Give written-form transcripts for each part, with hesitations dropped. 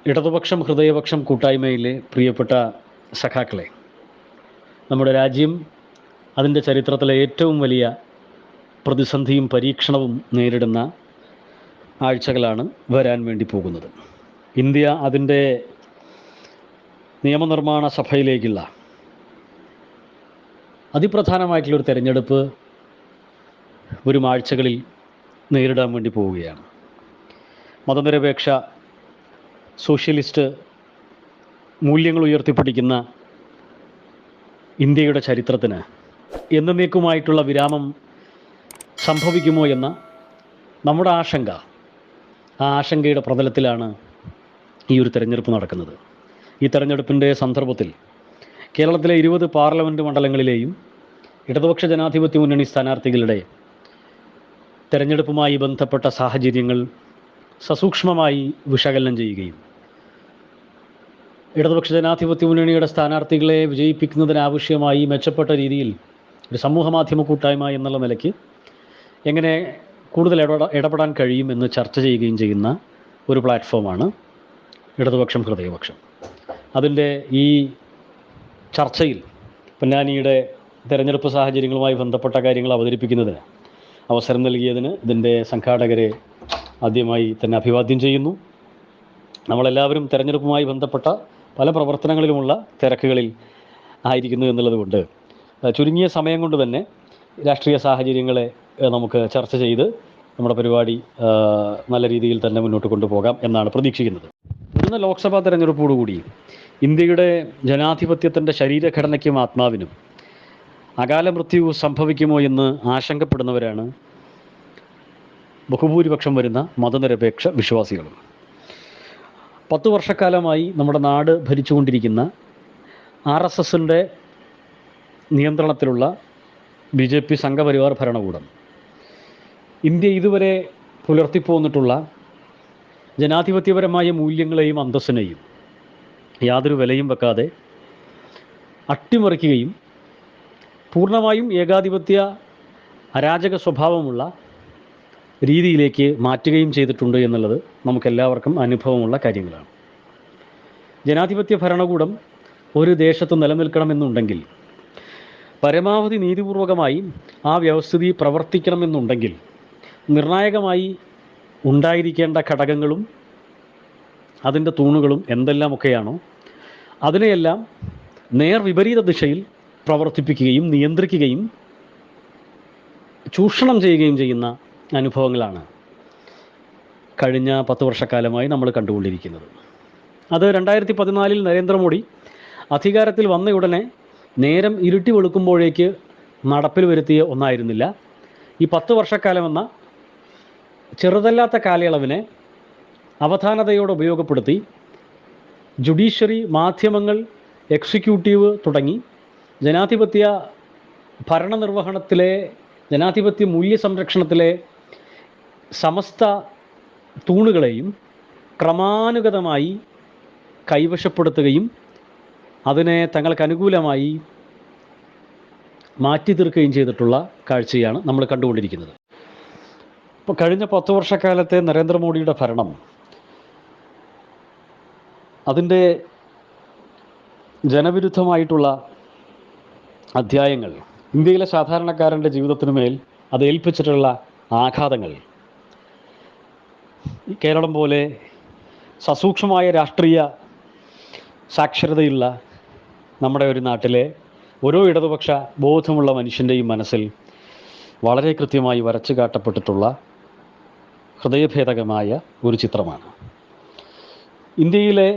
ഇടതുപക്ഷം ഹൃദയപക്ഷം കൂട്ടായ്മയിലെ പ്രിയപ്പെട്ട സഖാക്കളെ, നമ്മുടെ രാജ്യം അതിൻ്റെ ചരിത്രത്തിലെ ഏറ്റവും വലിയ പ്രതിസന്ധിയും പരീക്ഷണവും നേരിടുന്ന ആഴ്ചകളാണ് വരാൻ വേണ്ടി പോകുന്നത്. ഇന്ത്യ അതിൻ്റെ നിയമനിർമ്മാണ സഭയിലേക്കുള്ള അതിപ്രധാനമായിട്ടുള്ളൊരു തെരഞ്ഞെടുപ്പ് വരും ആഴ്ചകളിൽ നേരിടാൻ വേണ്ടി പോവുകയാണ്. മതനിരപേക്ഷ സോഷ്യലിസ്റ്റ് മൂല്യങ്ങൾ ഉയർത്തിപ്പിടിക്കുന്ന ഇന്ത്യയുടെ ചരിത്രത്തിന് എന്നേക്കുമായിട്ടുള്ള വിരാമം സംഭവിക്കുമോ എന്ന നമ്മുടെ ആശങ്ക, ആ ആശങ്കയുടെ പ്രതലത്തിലാണ് ഈ ഒരു തെരഞ്ഞെടുപ്പ് നടക്കുന്നത്. ഈ തെരഞ്ഞെടുപ്പിൻ്റെ സന്ദർഭത്തിൽ കേരളത്തിലെ 20 പാർലമെൻറ്റ് മണ്ഡലങ്ങളിലെയും ഇടതുപക്ഷ ജനാധിപത്യ മുന്നണി സ്ഥാനാർത്ഥികളുടെ തെരഞ്ഞെടുപ്പുമായി ബന്ധപ്പെട്ട സാഹചര്യങ്ങൾ സസൂക്ഷ്മമായി വിശകലനം ചെയ്യുകയും ഇടതുപക്ഷ ജനാധിപത്യ മുന്നണിയുടെ സ്ഥാനാർത്ഥികളെ വിജയിപ്പിക്കുന്നതിനാവശ്യമായി മെച്ചപ്പെട്ട രീതിയിൽ ഒരു സമൂഹ മാധ്യമ കൂട്ടായ്മ എന്നുള്ള നിലയ്ക്ക് എങ്ങനെ കൂടുതൽ ഇടപെടാൻ കഴിയുമെന്ന് ചർച്ച ചെയ്യുകയും ചെയ്യുന്ന ഒരു പ്ലാറ്റ്ഫോമാണ് ഇടതുപക്ഷം ഹൃദയപക്ഷം. അതിൻ്റെ ഈ ചർച്ചയിൽ പൊന്നാനിയുടെ തെരഞ്ഞെടുപ്പ് സാഹചര്യങ്ങളുമായി ബന്ധപ്പെട്ട കാര്യങ്ങൾ അവതരിപ്പിക്കുന്നതിന് അവസരം നൽകിയതിന് ഇതിൻ്റെ സംഘാടകരെ ആദ്യമായി തന്നെ അഭിവാദ്യം ചെയ്യുന്നു. നമ്മളെല്ലാവരും തെരഞ്ഞെടുപ്പുമായി ബന്ധപ്പെട്ട പല പ്രവർത്തനങ്ങളിലുമുള്ള തിരക്കുകളിൽ ആയിരിക്കുന്നു എന്നുള്ളതുകൊണ്ട് ചുരുങ്ങിയ സമയം കൊണ്ട് തന്നെ രാഷ്ട്രീയ സാഹചര്യങ്ങളെ നമുക്ക് ചർച്ച ചെയ്ത് നമ്മുടെ പരിപാടി നല്ല രീതിയിൽ തന്നെ മുന്നോട്ട് കൊണ്ടുപോകാം എന്നാണ് പ്രതീക്ഷിക്കുന്നത്. വരുന്ന ലോക്സഭാ തെരഞ്ഞെടുപ്പോടുകൂടി ഇന്ത്യയുടെ ജനാധിപത്യത്തിൻ്റെ ശരീരഘടനയ്ക്കും ആത്മാവിനും അകാല മൃത്യു സംഭവിക്കുമോ എന്ന് ആശങ്കപ്പെടുന്നവരാണ് ബഹുഭൂരിപക്ഷം വരുന്ന മതനിരപേക്ഷ വിശ്വാസികളും. 10 വർഷക്കാലമായി നമ്മുടെ നാട് ഭരിച്ചുകൊണ്ടിരിക്കുന്ന RSSൻ്റെ നിയന്ത്രണത്തിലുള്ള BJP സംഘപരിവാർ ഭരണകൂടം ഇന്ത്യ ഇതുവരെ പുലർത്തിപ്പോന്നിട്ടുള്ള ജനാധിപത്യപരമായ മൂല്യങ്ങളെയും അന്തസ്സിനെയും യാതൊരു വിലയും വെക്കാതെ അട്ടിമറിക്കുകയും പൂർണ്ണമായും ഏകാധിപത്യ അരാജക സ്വഭാവമുള്ള രീതിയിലേക്ക് മാറ്റുകയും ചെയ്തിട്ടുണ്ട് എന്നുള്ളത് നമുക്കെല്ലാവർക്കും അനുഭവമുള്ള കാര്യങ്ങളാണ്. ജനാധിപത്യ ഭരണകൂടം ഒരു ദേശത്ത് നിലനിൽക്കണമെന്നുണ്ടെങ്കിൽ, പരമാവധി നീതിപൂർവകമായി ആ വ്യവസ്ഥിതി പ്രവർത്തിക്കണമെന്നുണ്ടെങ്കിൽ നിർണായകമായി ഉണ്ടായിരിക്കേണ്ട ഘടകങ്ങളും അതിൻ്റെ തൂണുകളും എന്തെല്ലാമൊക്കെയാണോ അതിനെയെല്ലാം നേർവിപരീത ദിശയിൽ പ്രവർത്തിപ്പിക്കുകയും നിയന്ത്രിക്കുകയും ചൂഷണം ചെയ്യുകയും ചെയ്യുന്ന അനുഭവങ്ങളാണ് കഴിഞ്ഞ 10 വർഷക്കാലമായി നമ്മൾ കണ്ടുകൊണ്ടിരിക്കുന്നത്. അത് 2014 നരേന്ദ്രമോദി അധികാരത്തിൽ വന്ന ഉടനെ നേരം ഇരുട്ടി വെളുക്കുമ്പോഴേക്ക് നടപ്പിൽ വരുത്തിയ ഒന്നായിരുന്നില്ല. ഈ 10 വർഷക്കാലമെന്ന ചെറുതല്ലാത്ത കാലയളവിനെ അവധാനതയോടെ ഉപയോഗപ്പെടുത്തി ജുഡീഷ്യറി, മാധ്യമങ്ങൾ, എക്സിക്യൂട്ടീവ് തുടങ്ങി ജനാധിപത്യ ഭരണനിർവഹണത്തിലെ, ജനാധിപത്യ മൂല്യ സംരക്ഷണത്തിലെ സമസ്ത തൂണുകളെയും ക്രമാനുഗതമായി കൈവശപ്പെടുത്തുകയും അതിനെ തങ്ങൾക്ക് അനുകൂലമായി മാറ്റി തീർക്കുകയും ചെയ്തിട്ടുള്ള കാഴ്ചയാണ് നമ്മൾ കണ്ടുകൊണ്ടിരിക്കുന്നത്. ഇപ്പോൾ കഴിഞ്ഞ 10 വർഷക്കാലത്തെ നരേന്ദ്രമോദിയുടെ ഭരണം അതിൻ്റെ ജനവിരുദ്ധമായിട്ടുള്ള അധ്യായങ്ങൾ, ഇന്ത്യയിലെ സാധാരണക്കാരൻ്റെ ജീവിതത്തിനു മേൽ അത് ഏൽപ്പിച്ചിട്ടുള്ള ആഘാതങ്ങൾ, കേരളം പോലെ സസൂക്ഷ്മമായ രാഷ്ട്രീയ സാക്ഷരതയുള്ള നമ്മുടെ ഒരു നാട്ടിലെ ഓരോ ഇടതുപക്ഷ ബോധമുള്ള മനുഷ്യൻ്റെയും മനസ്സിൽ വളരെ കൃത്യമായി വരച്ചു കാട്ടപ്പെട്ടിട്ടുള്ള ഹൃദയഭേദകമായ ഒരു ചിത്രമാണ്. ഇന്ത്യയിലെ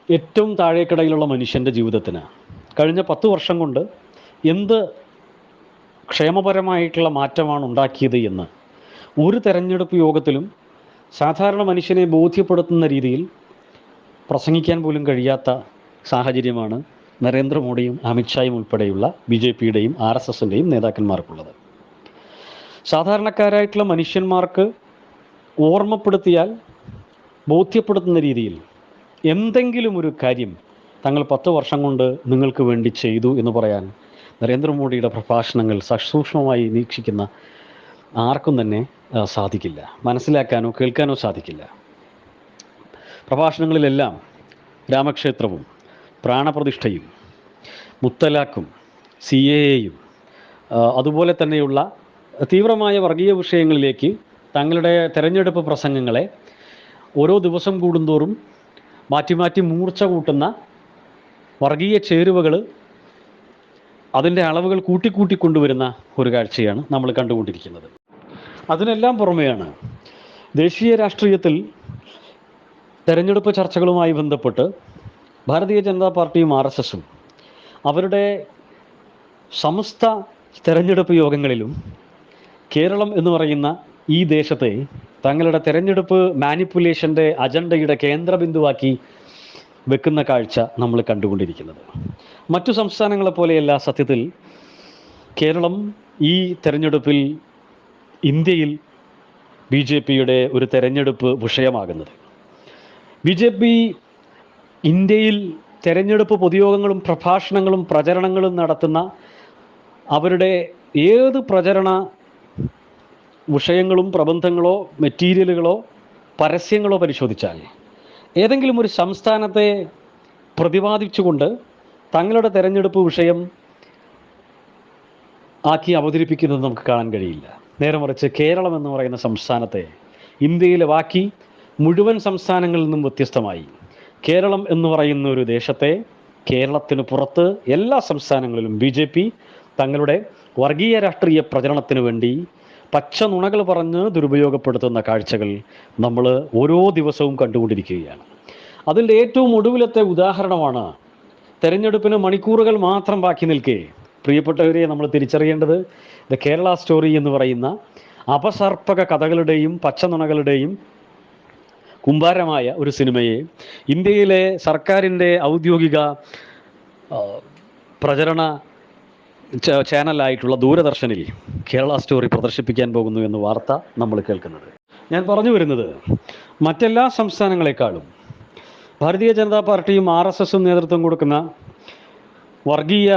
ഏറ്റവും താഴേക്കിടയിലുള്ള മനുഷ്യൻ്റെ ജീവിതത്തിന് കഴിഞ്ഞ 10 വർഷം കൊണ്ട് എന്ത് ക്ഷേമപരമായിട്ടുള്ള മാറ്റമാണ് ഉണ്ടാക്കിയത് എന്ന് ഒരു തെരഞ്ഞെടുപ്പ് യോഗത്തിലും സാധാരണ മനുഷ്യനെ ബോധ്യപ്പെടുത്തുന്ന രീതിയിൽ പ്രസംഗിക്കാൻ പോലും കഴിയാത്ത സാഹചര്യമാണ് നരേന്ദ്രമോദിയും അമിത്ഷായും ഉൾപ്പെടെയുള്ള BJPയുടെയും RSSൻ്റെയും നേതാക്കന്മാർക്കുള്ളത്. സാധാരണക്കാരായിട്ടുള്ള മനുഷ്യന്മാർക്ക് ഓർമ്മപ്പെടുത്തിയാൽ ബോധ്യപ്പെടുത്തുന്ന രീതിയിൽ എന്തെങ്കിലും ഒരു കാര്യം തങ്ങൾ 10 വർഷം കൊണ്ട് നിങ്ങൾക്ക് വേണ്ടി ചെയ്തു എന്ന് പറയാൻ നരേന്ദ്രമോദിയുടെ പ്രഭാഷണങ്ങൾ സസൂക്ഷ്മമായി വീക്ഷിക്കുന്ന ആർക്കും തന്നെ സാധിക്കില്ല, മനസ്സിലാക്കാനോ കേൾക്കാനോ സാധിക്കില്ല. പ്രഭാഷണങ്ങളിലെല്ലാം രാമക്ഷേത്രവും പ്രാണപ്രതിഷ്ഠയും മുത്തലാഖും CAA-യും അതുപോലെ തന്നെയുള്ള തീവ്രമായ വർഗീയ വിഷയങ്ങളിലേക്ക് തങ്ങളുടെ തെരഞ്ഞെടുപ്പ് പ്രസംഗങ്ങളെ ഓരോ ദിവസം കൂടുന്തോറും മാറ്റി മാറ്റി മൂർച്ച കൂട്ടുന്ന വർഗീയ ചേരുവകൾ, അതിൻ്റെ അളവുകൾ കൂട്ടിക്കൂട്ടി കൊണ്ടുവരുന്ന ഒരു കാഴ്ചയാണ് നമ്മൾ കണ്ടുകൊണ്ടിരിക്കുന്നത്. അതിനെല്ലാം പുറമെയാണ് ദേശീയ രാഷ്ട്രീയത്തിൽ തെരഞ്ഞെടുപ്പ് ചർച്ചകളുമായി ബന്ധപ്പെട്ട് ഭാരതീയ ജനതാ പാർട്ടിയും RSSും അവരുടെ സമസ്ത തെരഞ്ഞെടുപ്പ് യോഗങ്ങളിലും കേരളം എന്ന് പറയുന്ന ഈ ദേശത്തെ തങ്ങളുടെ തെരഞ്ഞെടുപ്പ് മാനിപ്പുലേഷൻ്റെ അജണ്ടയുടെ കേന്ദ്രബിന്ദുവാക്കി വെക്കുന്ന കാഴ്ച നമ്മൾ കണ്ടുകൊണ്ടിരിക്കുന്നത്. മറ്റു സംസ്ഥാനങ്ങളെ പോലെയല്ല സത്യത്തിൽ കേരളം ഈ തെരഞ്ഞെടുപ്പിൽ ഇന്ത്യയിൽ BJPയുടെ ഒരു തെരഞ്ഞെടുപ്പ് വിഷയമാകുന്നത്. BJP ഇന്ത്യയിൽ തെരഞ്ഞെടുപ്പ് പൊതുയോഗങ്ങളും പ്രഭാഷണങ്ങളും പ്രചരണങ്ങളും നടത്തുന്ന അവരുടെ ഏത് പ്രചരണ വിഷയങ്ങളും പ്രബന്ധങ്ങളോ മെറ്റീരിയലുകളോ പരസ്യങ്ങളോ പരിശോധിച്ചാൽ ഏതെങ്കിലും ഒരു സംസ്ഥാനത്തെ പ്രതിപാദിച്ചുകൊണ്ട് തങ്ങളുടെ തെരഞ്ഞെടുപ്പ് വിഷയം ആക്കി അവതരിപ്പിക്കുന്നത് നമുക്ക് കാണാൻ കഴിയില്ല. നേരെ മറിച്ച് കേരളം എന്ന് പറയുന്ന സംസ്ഥാനത്തെ ഇന്ത്യയിലെ ബാക്കി മുഴുവൻ സംസ്ഥാനങ്ങളിൽ നിന്നും വ്യത്യസ്തമായി കേരളം എന്ന് പറയുന്ന ഒരു ദേശത്തെ കേരളത്തിന് പുറത്ത് എല്ലാ സംസ്ഥാനങ്ങളിലും BJP തങ്ങളുടെ വർഗീയ രാഷ്ട്രീയ പ്രചരണത്തിന് വേണ്ടി പച്ച നുണകൾ പറഞ്ഞ് ദുരുപയോഗപ്പെടുത്തുന്ന കാഴ്ചകൾ നമ്മൾ ഓരോ ദിവസവും കണ്ടുകൊണ്ടിരിക്കുകയാണ്. അതിൻ്റെ ഏറ്റവും ഒടുവിലത്തെ ഉദാഹരണമാണ് തെരഞ്ഞെടുപ്പിന് മണിക്കൂറുകൾ മാത്രം ബാക്കി നിൽക്കെ പ്രിയപ്പെട്ടവരെ നമ്മൾ തിരിച്ചറിയേണ്ടത് ദ കേരള സ്റ്റോറി എന്ന് പറയുന്ന അപസർപ്പക കഥകളുടെയും പച്ചനുണകളുടെയും കുമ്പാരമായ ഒരു സിനിമയെ ഇന്ത്യയിലെ സർക്കാരിൻ്റെ ഔദ്യോഗിക പ്രചരണ ചാനലായിട്ടുള്ള ദൂരദർശനിൽ കേരള സ്റ്റോറി പ്രദർശിപ്പിക്കാൻ പോകുന്നു എന്ന വാർത്ത നമ്മൾ കേൾക്കുന്നത്. ഞാൻ പറഞ്ഞു വരുന്നത് മറ്റെല്ലാ സംസ്ഥാനങ്ങളെക്കാളും ഭാരതീയ ജനതാ പാർട്ടിയും RSSും നേതൃത്വം കൊടുക്കുന്ന വർഗീയ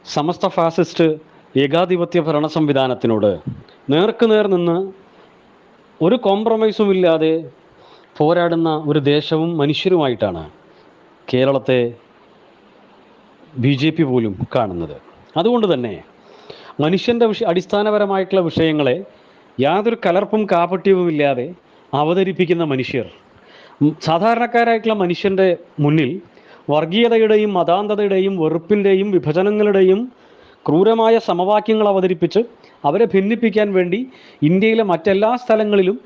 സമസ്ത ഫാസിസ്റ്റ് ഏകാധിപത്യ ഭരണ സംവിധാനത്തിനോട് നേർക്കുനേർ നിന്ന് ഒരു കോംപ്രമൈസും ഇല്ലാതെ പോരാടുന്ന ഒരു ദേശവും മനുഷ്യരുമായിട്ടാണ് കേരളത്തെ BJP പോലും കാണുന്നത്. അതുകൊണ്ട് തന്നെ മനുഷ്യൻ്റെ അടിസ്ഥാനപരമായിട്ടുള്ള വിഷയങ്ങളെ യാതൊരു കലർപ്പും കാപട്യവും ഇല്ലാതെ അവതരിപ്പിക്കുന്ന മനുഷ്യർ സാധാരണക്കാരായിട്ടുള്ള മനുഷ്യൻ്റെ മുന്നിൽ വർഗീയതയുടെയും മതാന്തതയുടെയും വെറുപ്പിൻ്റെയും വിഭജനങ്ങളുടെയും ക്രൂരമായ സമവാക്യങ്ങൾ അവതരിപ്പിച്ച് അവരെ ഭിന്നിപ്പിക്കാൻ വേണ്ടി ഇന്ത്യയിലെ മറ്റെല്ലാ സ്ഥലങ്ങളിലും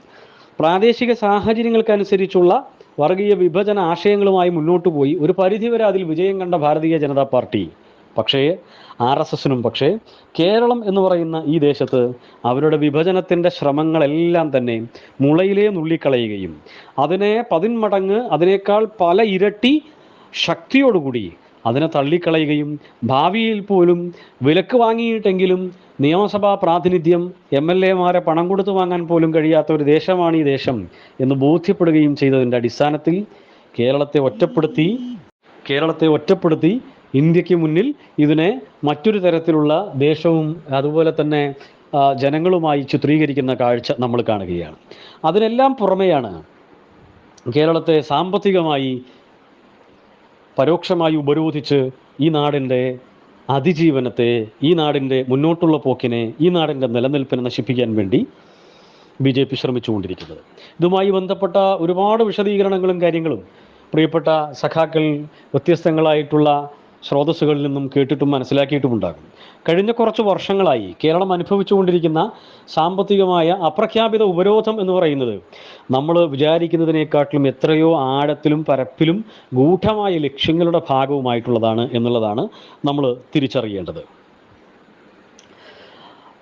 പ്രാദേശിക സാഹചര്യങ്ങൾക്കനുസരിച്ചുള്ള വർഗീയ വിഭജന ആശയങ്ങളുമായി മുന്നോട്ട് പോയി ഒരു പരിധിവരെ അതിൽ വിജയം കണ്ട ഭാരതീയ ജനതാ പാർട്ടി പക്ഷേ RSSനും പക്ഷേ കേരളം എന്ന് പറയുന്ന ഈ ദേശത്ത് അവരുടെ വിഭജനത്തിൻ്റെ ശ്രമങ്ങളെല്ലാം തന്നെ മുളയിലേ നുള്ളിക്കളയുകയും അതിനെ 10 മടങ്ങ് അതിനേക്കാൾ പല ഇരട്ടി ശക്തിയോടുകൂടി അതിനെ തള്ളിക്കളയുകയും ഭാവിയിൽ പോലും വിലക്ക് വാങ്ങിയിട്ടെങ്കിലും നിയമസഭാ പ്രാതിനിധ്യം MLA-മാരെ പണം കൊടുത്തു വാങ്ങാൻ പോലും കഴിയാത്ത ഒരു ദേശമാണ് ഈ ദേശം എന്ന് ബോധ്യപ്പെടുകയും ചെയ്തതിൻ്റെ അടിസ്ഥാനത്തിൽ കേരളത്തെ ഒറ്റപ്പെടുത്തി ഇന്ത്യക്ക് മുന്നിൽ ഇതിനെ മറ്റൊരു തരത്തിലുള്ള ദേശവും അതുപോലെ തന്നെ ജനങ്ങളുമായി ചിത്രീകരിക്കുന്ന കാഴ്ച നമ്മൾ കാണുകയാണ്. അതിനെല്ലാം പുറമെയാണ് കേരളത്തെ സാമ്പത്തികമായി പരോക്ഷമായി ഉപരോധിച്ച് ഈ നാടിൻ്റെ അതിജീവനത്തെ, ഈ നാടിൻ്റെ മുന്നോട്ടുള്ള പോക്കിനെ, ഈ നാടിൻ്റെ നിലനിൽപ്പിനെ നശിപ്പിക്കാൻ വേണ്ടി BJP ശ്രമിച്ചുകൊണ്ടിരിക്കുന്നത്. ഇതുമായി ബന്ധപ്പെട്ട ഒരുപാട് വിശദീകരണങ്ങളും കാര്യങ്ങളും പ്രിയപ്പെട്ട സഖാക്കൾ വ്യത്യസ്തങ്ങളായിട്ടുള്ള സ്രോതസ്സുകളിൽ നിന്നും കേട്ടിട്ടും മനസ്സിലാക്കിയിട്ടുമുണ്ടാകും. കഴിഞ്ഞ കുറച്ച് വർഷങ്ങളായി കേരളം അനുഭവിച്ചുകൊണ്ടിരിക്കുന്ന സാമ്പത്തികമായ അപ്രഖ്യാപിത ഉപരോധം എന്ന് പറയുന്നത് നമ്മൾ വിചാരിക്കുന്നതിനേക്കാട്ടിലും എത്രയോ ആഴത്തിലും പരപ്പിലും ഗൂഢമായ ലക്ഷ്യങ്ങളുടെ ഭാഗവുമായിട്ടുള്ളതാണ് എന്നുള്ളതാണ് നമ്മൾ തിരിച്ചറിയേണ്ടത്.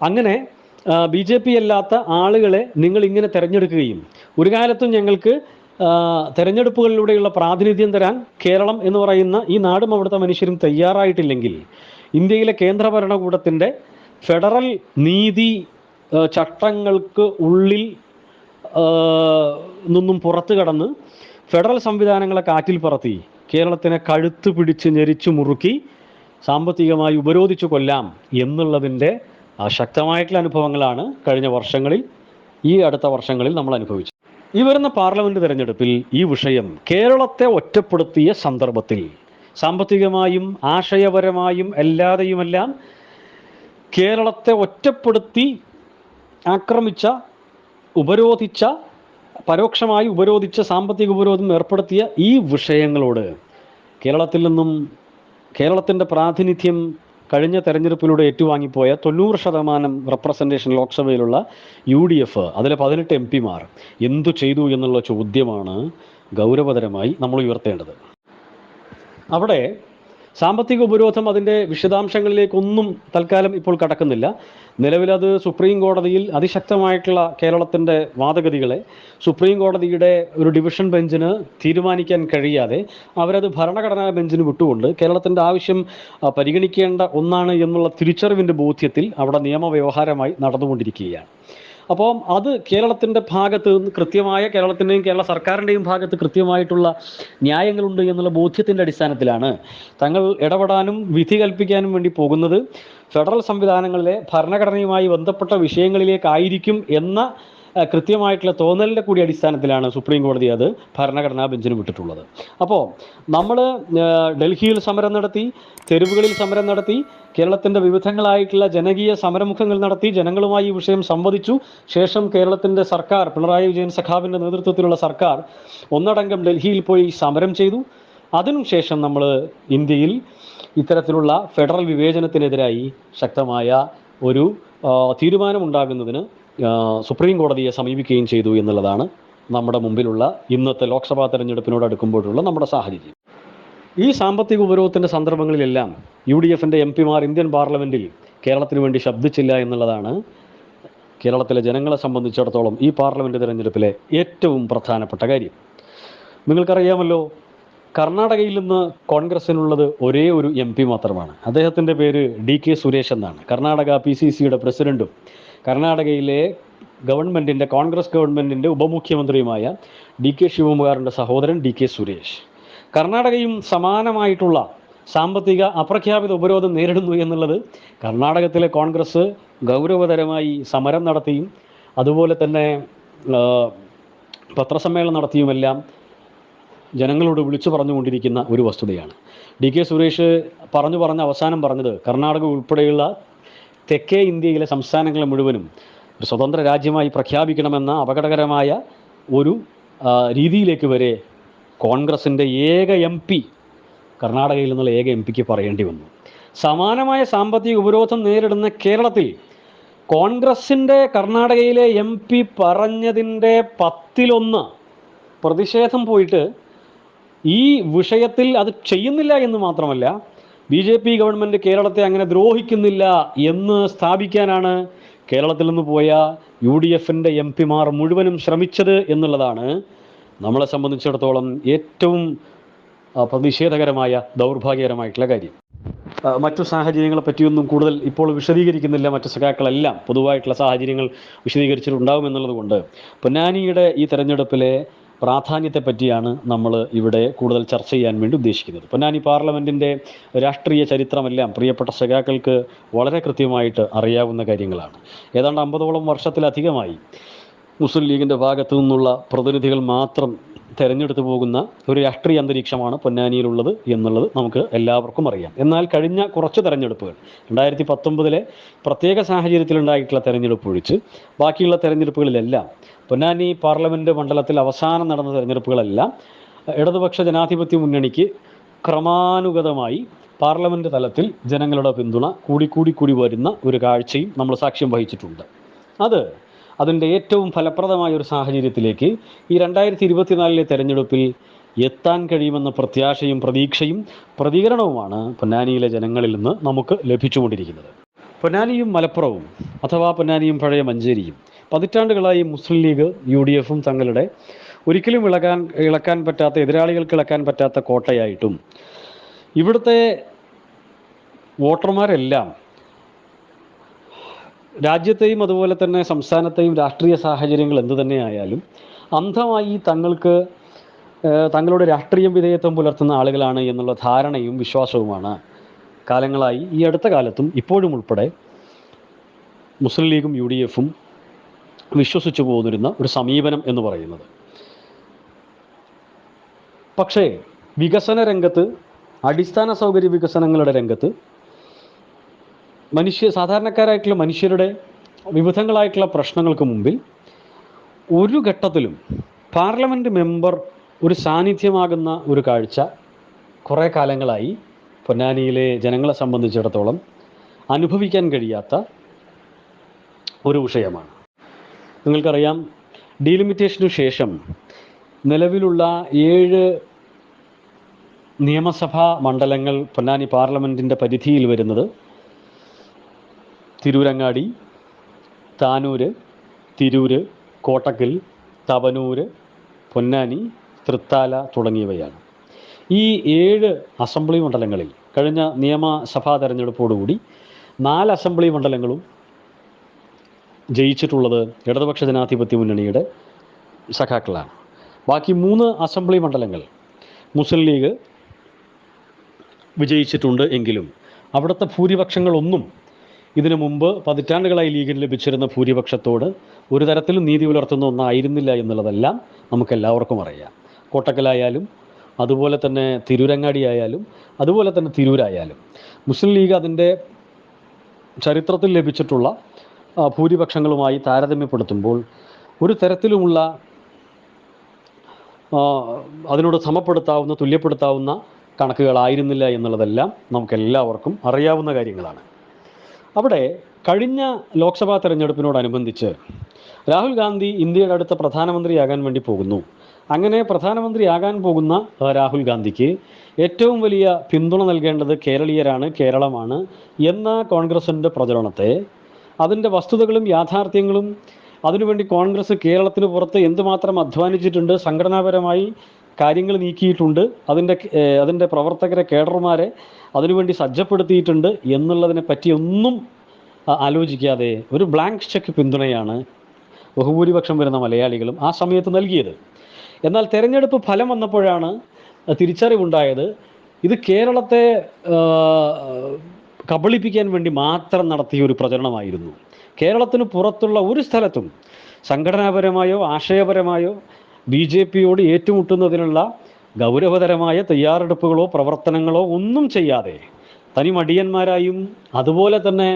അങ്ങനെ BJP അല്ലാത്ത ആളുകളെ നിങ്ങൾ ഇങ്ങനെ തിരഞ്ഞെടുക്കുകയും ഒരു കാലത്തും ഞങ്ങൾക്ക് തെരഞ്ഞെടുപ്പുകളിലൂടെയുള്ള പ്രാതിനിധ്യം തരാൻ കേരളം എന്ന് പറയുന്ന ഈ നാടും അവിടുത്തെ മനുഷ്യരും തയ്യാറായിട്ടില്ലെങ്കിൽ ഇന്ത്യയിലെ കേന്ദ്ര ഭരണകൂടത്തിൻ്റെ ഫെഡറൽ നീതി ചട്ടങ്ങൾക്ക് ഉള്ളിൽ നിന്നും പുറത്തു കടന്ന് ഫെഡറൽ സംവിധാനങ്ങളെ കാറ്റിൽ പറത്തി കേരളത്തിനെ കഴുത്ത് പിടിച്ച് ഞെരിച്ചു മുറുക്കി സാമ്പത്തികമായി ഉപരോധിച്ചു കൊല്ലാം എന്നുള്ളതിൻ്റെ ശക്തമായിട്ടുള്ള അനുഭവങ്ങളാണ് കഴിഞ്ഞ വർഷങ്ങളിൽ, ഈ അടുത്ത വർഷങ്ങളിൽ നമ്മൾ അനുഭവിച്ചത്. ഈ വരുന്ന പാർലമെന്റ് തെരഞ്ഞെടുപ്പിൽ ഈ വിഷയം കേരളത്തെ ഒറ്റപ്പെടുത്തിയ സന്ദർഭത്തിൽ സാമ്പത്തികമായും ആശയപരമായും അല്ലാതെയുമെല്ലാം കേരളത്തെ ഒറ്റപ്പെടുത്തി ആക്രമിച്ച, ഉപരോധിച്ച, പരോക്ഷമായി ഉപരോധിച്ച, സാമ്പത്തിക ഉപരോധം ഏർപ്പെടുത്തിയ ഈ വിഷയങ്ങളോട് കേരളത്തിൽ നിന്നും കേരളത്തിൻ്റെ പ്രാതിനിധ്യം കഴിഞ്ഞ തെരഞ്ഞെടുപ്പിലൂടെ ഏറ്റുവാങ്ങിപ്പോയ 90% റെപ്രസെൻറ്റേഷൻ ലോക്സഭയിലുള്ള UDF, അതിലെ 18 MP എന്തു ചെയ്തു എന്നുള്ള ചോദ്യമാണ് ഗൗരവതരമായി നമ്മൾ ഉയർത്തേണ്ടത്. അവിടെ സാമ്പത്തിക ഉപരോധം അതിൻ്റെ വിശദാംശങ്ങളിലേക്കൊന്നും തൽക്കാലം ഇപ്പോൾ കടക്കുന്നില്ല. നിലവിലത് സുപ്രീം കോടതിയിൽ അതിശക്തമായിട്ടുള്ള കേരളത്തിൻ്റെ വാദഗതികളെ സുപ്രീം കോടതിയുടെ ഒരു ഡിവിഷൻ ബെഞ്ചിന് തീരുമാനിക്കാൻ കഴിയാതെ അവരത് ഭരണഘടനാ ബെഞ്ചിന് വിട്ടുകൊണ്ട് കേരളത്തിൻ്റെ ആവശ്യം പരിഗണിക്കേണ്ട ഒന്നാണ് എന്നുള്ള തിരിച്ചറിവിൻ്റെ ബോധ്യത്തിൽ അവിടെ നിയമവ്യവഹാരമായി നടന്നുകൊണ്ടിരിക്കുകയാണ്. അപ്പോൾ അത് കേരളത്തിൻ്റെ ഭാഗത്ത് നിന്ന് കൃത്യമായ, കേരളത്തിൻ്റെയും കേരള സർക്കാരിൻ്റെയും ഭാഗത്ത് കൃത്യമായിട്ടുള്ള ന്യായങ്ങളുണ്ട് എന്നുള്ള ബോധ്യത്തിൻ്റെ അടിസ്ഥാനത്തിലാണ് തങ്ങൾ ഇടപെടാനും വിധി കൽപ്പിക്കാനും വേണ്ടി പോകുന്നത് ഫെഡറൽ സംവിധാനങ്ങളിലെ ഭരണഘടനയുമായി ബന്ധപ്പെട്ട വിഷയങ്ങളിലേക്കായിരിക്കും എന്ന കൃത്യമായിട്ടുള്ള തോന്നലിൻ്റെ കൂടി അടിസ്ഥാനത്തിലാണ് സുപ്രീം കോടതി അത് ഭരണഘടനാ ബെഞ്ചിന് വിട്ടിട്ടുള്ളത്. അപ്പോൾ നമ്മൾ ഡൽഹിയിൽ സമരം നടത്തി, തെരുവുകളിൽ സമരം നടത്തി, കേരളത്തിൻ്റെ വിവിധങ്ങളായിട്ടുള്ള ജനകീയ സമരമുഖങ്ങൾ നടത്തി, ജനങ്ങളുമായി ഈ വിഷയം സംവദിച്ചു. ശേഷം കേരളത്തിൻ്റെ സർക്കാർ, പിണറായി വിജയൻ സഖാവിൻ്റെ നേതൃത്വത്തിലുള്ള സർക്കാർ ഒന്നടങ്കം ഡൽഹിയിൽ പോയി സമരം ചെയ്തു. അതിനുശേഷം നമ്മൾ ഇന്ത്യയിൽ ഇത്തരത്തിലുള്ള ഫെഡറൽ വിവേചനത്തിനെതിരായി ശക്തമായ ഒരു തീരുമാനമുണ്ടാകുന്നതിന് സുപ്രീം കോടതിയെ സമീപിക്കുകയും ചെയ്തു എന്നുള്ളതാണ് നമ്മുടെ മുമ്പിലുള്ള ഇന്നത്തെ ലോക്സഭാ തെരഞ്ഞെടുപ്പിനോട് അടുക്കുമ്പോഴുള്ള നമ്മുടെ സാഹചര്യം. ഈ സാമ്പത്തിക ഉപരോധത്തിൻ്റെ സന്ദർഭങ്ങളിലെല്ലാം UDFൻ്റെ MP ഇന്ത്യൻ പാർലമെൻറ്റിൽ കേരളത്തിന് വേണ്ടി ശബ്ദിച്ചില്ല എന്നുള്ളതാണ് കേരളത്തിലെ ജനങ്ങളെ സംബന്ധിച്ചിടത്തോളം ഈ പാർലമെൻറ്റ് തെരഞ്ഞെടുപ്പിലെ ഏറ്റവും പ്രധാനപ്പെട്ട കാര്യം. നിങ്ങൾക്കറിയാമല്ലോ, കർണാടകയിൽ നിന്ന് കോൺഗ്രസിനുള്ളത് ഒരേ ഒരു MP മാത്രമാണ്. അദ്ദേഹത്തിൻ്റെ പേര് DK സുരേഷ് എന്നാണ്. കർണാടക PCCയുടെ പ്രസിഡൻറ്റും കർണാടകയിലെ ഗവൺമെൻറ്റിൻ്റെ, കോൺഗ്രസ് ഗവൺമെൻറ്റിൻ്റെ ഉപമുഖ്യമന്ത്രിയുമായ DK ശിവകുമാറിൻ്റെ സഹോദരൻ DK സുരേഷ്. കർണാടകയും സമാനമായിട്ടുള്ള സാമ്പത്തിക അപ്രഖ്യാപിത ഉപരോധം നേരിടുന്നു എന്നുള്ളത് കർണാടകത്തിലെ കോൺഗ്രസ് ഗൗരവതരമായി സമരം നടത്തിയും അതുപോലെ തന്നെ പത്രസമ്മേളനം നടത്തിയുമെല്ലാം ജനങ്ങളോട് വിളിച്ചു പറഞ്ഞുകൊണ്ടിരിക്കുന്ന ഒരു വസ്തുതയാണ്. DK സുരേഷ് പറഞ്ഞ് അവസാനം പറഞ്ഞത് കർണാടക ഉൾപ്പെടെയുള്ള തെക്കേ ഇന്ത്യയിലെ സംസ്ഥാനങ്ങളെ മുഴുവനും ഒരു സ്വതന്ത്ര രാജ്യമായി പ്രഖ്യാപിക്കണമെന്ന അപകടകരമായ ഒരു രീതിയിലേക്ക് വരെ കോൺഗ്രസിൻ്റെ ഏക MP, കർണാടകയിൽ നിന്നുള്ള ഏക MPക്ക് പറയേണ്ടി വന്നു. സമാനമായ സാമ്പത്തിക ഉപരോധം നേരിടുന്ന കേരളത്തിൽ കോൺഗ്രസിൻ്റെ കർണാടകയിലെ MP പറഞ്ഞതിൻ്റെ 10-1 പ്രതിഷേധം പോയിട്ട് ഈ വിഷയത്തിൽ അത് ചെയ്യുന്നില്ല എന്ന് മാത്രമല്ല, BJP ഗവൺമെൻറ് കേരളത്തെ അങ്ങനെ ദ്രോഹിക്കുന്നില്ല എന്ന് സ്ഥാപിക്കാനാണ് കേരളത്തിൽ നിന്ന് പോയ UDFൻ്റെ MP മുഴുവനും ശ്രമിച്ചത് എന്നുള്ളതാണ് നമ്മളെ സംബന്ധിച്ചിടത്തോളം ഏറ്റവും പ്രതിഷേധകരമായ, ദൗർഭാഗ്യകരമായിട്ടുള്ള കാര്യം. മറ്റു സാഹചര്യങ്ങളെ പറ്റിയൊന്നും കൂടുതൽ ഇപ്പോൾ വിശദീകരിക്കുന്നില്ല. മറ്റു സഖാക്കളെല്ലാം പൊതുവായിട്ടുള്ള സാഹചര്യങ്ങൾ വിശദീകരിച്ചിട്ടുണ്ടാകുമെന്നുള്ളത് കൊണ്ട് പൊന്നാനിയുടെ ഈ തെരഞ്ഞെടുപ്പിലെ പ്രാധാന്യത്തെ പറ്റിയാണ് നമ്മൾ ഇവിടെ കൂടുതൽ ചർച്ച ചെയ്യാൻ വേണ്ടി ഉദ്ദേശിക്കുന്നത്. പൊന്നാനി പാർലമെൻറ്റിൻ്റെ രാഷ്ട്രീയ ചരിത്രമെല്ലാം പ്രിയപ്പെട്ട സഖാക്കൾക്ക് വളരെ കൃത്യമായിട്ട് അറിയാവുന്ന കാര്യങ്ങളാണ്. ഏതാണ്ട് 50ഓളം വർഷത്തിലധികമായി മുസ്ലിം ലീഗിൻ്റെ ഭാഗത്തു നിന്നുള്ള പ്രതിനിധികൾ മാത്രം തെരഞ്ഞെടുത്തു പോകുന്ന ഒരു രാഷ്ട്രീയ അന്തരീക്ഷമാണ് പൊന്നാനിയിലുള്ളത് എന്നുള്ളത് നമുക്ക് എല്ലാവർക്കും അറിയാം. എന്നാൽ കഴിഞ്ഞ കുറച്ച് തെരഞ്ഞെടുപ്പുകൾ, 2019 പ്രത്യേക സാഹചര്യത്തിലുണ്ടായിട്ടുള്ള തെരഞ്ഞെടുപ്പ് ഒഴിച്ച് ബാക്കിയുള്ള തെരഞ്ഞെടുപ്പുകളിലെല്ലാം പൊന്നാനി പാർലമെൻറ്റ് മണ്ഡലത്തിൽ അവസാനം നടന്ന തെരഞ്ഞെടുപ്പുകളെല്ലാം ഇടതുപക്ഷ ജനാധിപത്യ മുന്നണിക്ക് ക്രമാനുഗതമായി പാർലമെൻറ്റ് തലത്തിൽ ജനങ്ങളുടെ പിന്തുണ കൂടി വരുന്ന ഒരു കാഴ്ചയും നമ്മൾ സാക്ഷ്യം വഹിച്ചിട്ടുണ്ട്. അതിൻ്റെ ഏറ്റവും ഫലപ്രദമായ ഒരു സാഹചര്യത്തിലേക്ക് ഈ 2024 തെരഞ്ഞെടുപ്പിൽ എത്താൻ കഴിയുമെന്ന പ്രത്യാശയും പ്രതീക്ഷയും പ്രതികരണവുമാണ് പൊന്നാനിയിലെ ജനങ്ങളിൽ നിന്ന് നമുക്ക് ലഭിച്ചുകൊണ്ടിരിക്കുന്നത്. പൊന്നാനിയും മലപ്പുറവും അഥവാ പൊന്നാനിയും പഴയ മഞ്ചേരിയും പതിറ്റാണ്ടുകളായി മുസ്ലിം ലീഗ് UDFും തങ്ങളുടെ ഒരിക്കലും ഇളക്കാൻ പറ്റാത്ത, എതിരാളികൾക്ക് ഇളക്കാൻ പറ്റാത്ത കോട്ടയായിട്ടും ഇവിടുത്തെ വോട്ടർമാരെല്ലാം രാജ്യത്തെയും അതുപോലെ തന്നെ സംസ്ഥാനത്തെയും രാഷ്ട്രീയ സാഹചര്യങ്ങൾ എന്തു തന്നെയായാലും അന്ധമായി തങ്ങളുടെ രാഷ്ട്രീയം വിധേയത്വം പുലർത്തുന്ന ആളുകളാണ് എന്നുള്ള ധാരണയും വിശ്വാസവുമാണ് കാലങ്ങളായി, ഈ അടുത്ത കാലത്തും ഇപ്പോഴും ഉൾപ്പെടെ മുസ്ലിം ലീഗും UDFും വിശ്വസിച്ചു പോന്നിരുന്ന ഒരു സമീപനം എന്ന് പറയുന്നത്. പക്ഷേ വികസന രംഗത്ത്, അടിസ്ഥാന സൗകര്യ വികസനങ്ങളുടെ രംഗത്ത് സാധാരണക്കാരായിട്ടുള്ള മനുഷ്യരുടെ വിവിധങ്ങളായിട്ടുള്ള പ്രശ്നങ്ങൾക്ക് മുമ്പിൽ ഒരു ഘട്ടത്തിലും പാർലമെൻറ്റ് മെമ്പർ ഒരു സാന്നിധ്യമാകുന്ന ഒരു കാഴ്ച കുറേ കാലങ്ങളായി പൊന്നാനിയിലെ ജനങ്ങളെ സംബന്ധിച്ചിടത്തോളം അനുഭവിക്കാൻ കഴിയാത്ത ഒരു വിഷയമാണ്. നിങ്ങൾക്കറിയാം, ഡീലിമിറ്റേഷനു ശേഷം നിലവിലുള്ള 7 നിയമസഭാ മണ്ഡലങ്ങൾ പൊന്നാനി പാർലമെൻറ്റിൻ്റെ പരിധിയിൽ വരുന്നത് തിരൂരങ്ങാടി, താനൂര്, തിരൂര്, കോട്ടക്കൽ, തവനൂര്, പൊന്നാനി, തൃത്താല തുടങ്ങിയവയാണ്. ഈ 7 അസംബ്ലി മണ്ഡലങ്ങളിൽ കഴിഞ്ഞ നിയമസഭാ തെരഞ്ഞെടുപ്പോടുകൂടി 4 അസംബ്ലി മണ്ഡലങ്ങളും ജയിച്ചിട്ടുള്ളത് ഇടതുപക്ഷ ജനാധിപത്യ മുന്നണിയുടെ സഖാക്കളാണ്. ബാക്കി 3 അസംബ്ലി മണ്ഡലങ്ങൾ മുസ്ലിം ലീഗ് വിജയിച്ചിട്ടുണ്ട് എങ്കിലും അവിടുത്തെ ഭൂരിപക്ഷങ്ങളൊന്നും ഇതിനു മുമ്പ് പതിറ്റാണ്ടുകളായി ലീഗിന് ലഭിച്ചിരുന്ന ഭൂരിപക്ഷത്തോട് ഒരു തരത്തിലും നീതി പുലർത്തുന്ന ഒന്നായിരുന്നില്ല എന്നുള്ളതെല്ലാം നമുക്കെല്ലാവർക്കും അറിയാം. കോട്ടക്കലായാലും അതുപോലെ തന്നെ തിരൂരങ്ങാടി ആയാലും അതുപോലെ തന്നെ തിരൂരായാലും മുസ്ലിം ലീഗ് അതിൻ്റെ ചരിത്രത്തിൽ ലഭിച്ചിട്ടുള്ള ഭൂരിപക്ഷങ്ങളുമായി താരതമ്യപ്പെടുത്തുമ്പോൾ ഒരു തരത്തിലുമുള്ള അതിനോട് സമപ്പെടുത്താവുന്ന, തുല്യപ്പെടുത്താവുന്ന കണക്കുകളായിരുന്നില്ല എന്നുള്ളതെല്ലാം നമുക്കെല്ലാവർക്കും അറിയാവുന്ന കാര്യങ്ങളാണ്. അവിടെ കഴിഞ്ഞ ലോക്സഭാ തെരഞ്ഞെടുപ്പിനോടനുബന്ധിച്ച് രാഹുൽ ഗാന്ധി ഇന്ത്യയുടെ അടുത്ത പ്രധാനമന്ത്രിയാകാൻ വേണ്ടി പോകുന്നു. അങ്ങനെ പ്രധാനമന്ത്രിയാകാൻ പോകുന്ന രാഹുൽ ഗാന്ധിക്ക് ഏറ്റവും വലിയ പിന്തുണ നൽകേണ്ടത് കേരളീയരാണ്, കേരളമാണ് എന്ന കോൺഗ്രസിൻ്റെ പ്രചരണത്തെ, അതിൻ്റെ വസ്തുതകളും യാഥാർത്ഥ്യങ്ങളും, അതിനുവേണ്ടി കോൺഗ്രസ് കേരളത്തിന് പുറത്ത് എന്തുമാത്രം അധ്വാനിച്ചിട്ടുണ്ട്, സംഘടനാപരമായി കാര്യങ്ങൾ നീക്കിയിട്ടുണ്ട്, അതിൻ്റെ പ്രവർത്തകരെ, കേഡർമാരെ അതിനുവേണ്ടി സജ്ജപ്പെടുത്തിയിട്ടുണ്ട് എന്നുള്ളതിനെ പറ്റിയൊന്നും ആലോചിക്കാതെ ഒരു ബ്ലാങ്ക് ചെക്ക് പിന്തുണയാണ് ബഹുഭൂരിപക്ഷം വരുന്ന മലയാളികളും ആ സമയത്ത് നൽകിയത്. എന്നാൽ തെരഞ്ഞെടുപ്പ് ഫലം വന്നപ്പോഴാണ് തിരിച്ചറിവുണ്ടായത് ഇത് കേരളത്തെ കബളിപ്പിക്കാൻ വേണ്ടി മാത്രം നടത്തിയ ഒരു പ്രചരണമായിരുന്നു. കേരളത്തിന് പുറത്തുള്ള ഒരു സ്ഥലത്തും സംഘടനാപരമായോ ആശയപരമായോ BJPയോട് ഏറ്റുമുട്ടുന്നതിനുള്ള ഗൗരവതരമായ തയ്യാറെടുപ്പുകളോ പ്രവർത്തനങ്ങളോ ഒന്നും ചെയ്യാതെ തനിമടിയന്മാരായും അതുപോലെ തന്നെ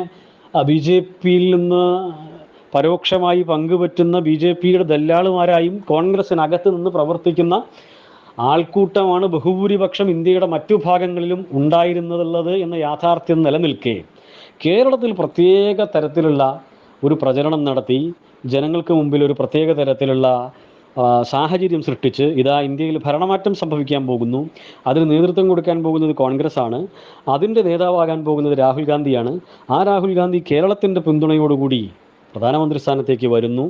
BJPയിൽ നിന്ന് പരോക്ഷമായി പങ്കുപറ്റുന്ന BJPയുടെ ദല്ലാളുമാരായും കോൺഗ്രസിനകത്ത് നിന്ന് പ്രവർത്തിക്കുന്ന ആൾക്കൂട്ടമാണ് ബഹുഭൂരിപക്ഷം ഇന്ത്യയുടെ മറ്റു ഭാഗങ്ങളിലും ഉണ്ടായിരുന്നതുള്ളത് എന്ന യാഥാർത്ഥ്യം നിലനിൽക്കെ കേരളത്തിൽ പ്രത്യേക തരത്തിലുള്ള ഒരു പ്രചരണം നടത്തി ജനങ്ങൾക്ക് മുമ്പിൽ ഒരു പ്രത്യേക തരത്തിലുള്ള സാഹചര്യം സൃഷ്ടിച്ച് ഇതാ ഇന്ത്യയിൽ ഭരണമാറ്റം സംഭവിക്കാൻ പോകുന്നു, അതിന് നേതൃത്വം കൊടുക്കാൻ പോകുന്നത് കോൺഗ്രസ്സാണ്, അതിൻ്റെ നേതാവാകാൻ പോകുന്നത് രാഹുൽ ഗാന്ധിയാണ്, ആ രാഹുൽ ഗാന്ധി കേരളത്തിൻ്റെ പിന്തുണയോടുകൂടി പ്രധാനമന്ത്രി സ്ഥാനത്തേക്ക് വരുന്നു